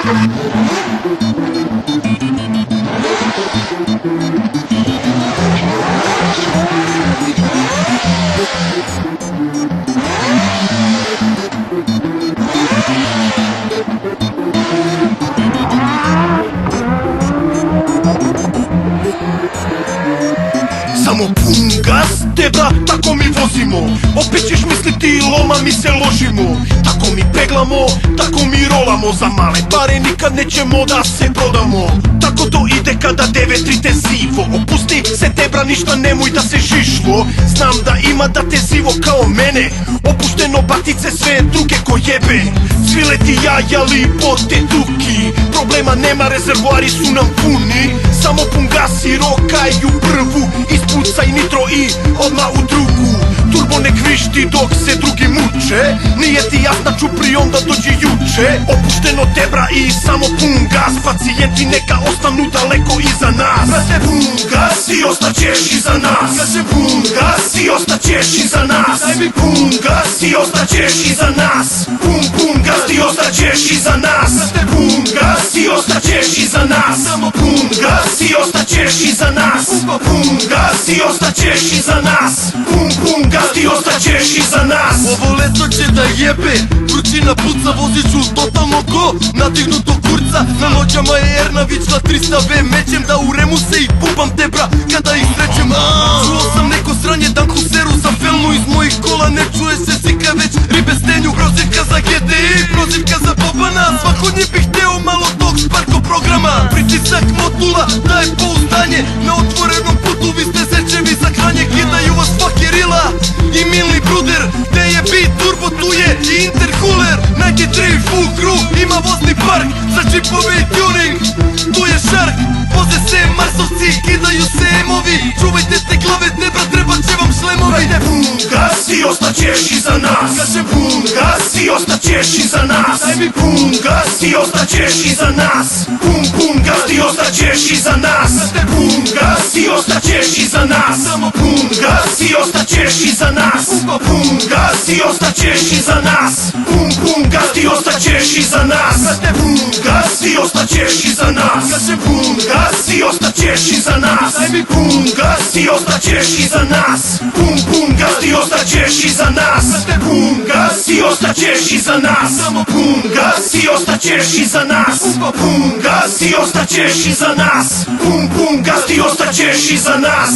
Samo pun gas, debra, tako mi vozimo. Opet ćeš misliti loma, mi se ložimo. Tako mi peglamo, tako mi rolamo. Za male pare nikad nećemo da se prodamo. Tako to ide kada 9-3 tenzivo. Opusti se debra, ništa nemoj da se žišlo. Znam da ima da te zivo kao mene. Opušteno batice sve druge ko jebe. Svileti jaja, lipote, duki. Problema nema, rezervoari su nam puni. Samo pun gas i rokaju prvu. Ispucaj nitro i odmah u drugu. Turbo nek vrišti dok se drugi muče. Nije ti jasna čupri, onda dođi juče. Opušteno debra i samo pun gas. Pacijenti neka ostanu daleko iza nas. Brate, pun gas i ostaćeš iza nas. Kaže pun gas i ostaćeš iza nas. Daj mi pun gas i ostaćeš iza nas. Pun gas i ostaćeš iza nas. Brate, pun gas i ostaćeš iza nas. Samo pun gas i ostaćeš iza nas. Pun gas i ostaćeš iza nas. Pun gas i ostaćeš iza nas. Ovo leto će da jebe, vrućina puca, vozit ću totalno go nadignuto kurca. Na noćama je Ernavić na 300V. Mećem da u remu se i pupam debra kada ih srećem. Čuo sam neko sranje, dan huseru za felnu. Iz mojih kola ne čuje se zika, već ribe stenju. Prozivka za GDI, prozivka za Bobana. Svako njih bih hteo malo tog Sparko programa. Pritisak modula daje pouzdanje. Na otvorenom putu vi ste sečevi za kranje. Kidaju vas fakerila i milni bruder. Gde je beat turbo, tu je i intercooler. 93 full crew, ima vozni park za čipove i tuning. Tu je Shark, voze se Marsovci, kidaju se emovi. Čuvajte te glave, debra, treba će vam šlemovi. Brate, pun gas i ostaćeš iza nas. Kaže pun gas i ostaćeš iza nas. Daj mi pun gas i ostaćeš iza nas. Pun gas i ostaćeš iza nas. Brate, pun gas i ostaćeš iza nas. Samo pun gas i ostaćeš iza nas. Pun gas i ostaćeš iza nas. Pun gas i ostaćeš iza nas. Brate, pun gas i ostaćeš iza nas. Kaže pun gas i ostaćeš iza nas. Daj mi pun gas i ostaćeš iza nas. Pun gas i ostaćeš iza nas. Brate, pun gas i ostaćeš iza nas. Samo pun gas i ostaćeš iza nas. Pun gas i ostaćeš iza nas. Pun gas i ostaćeš iza nas.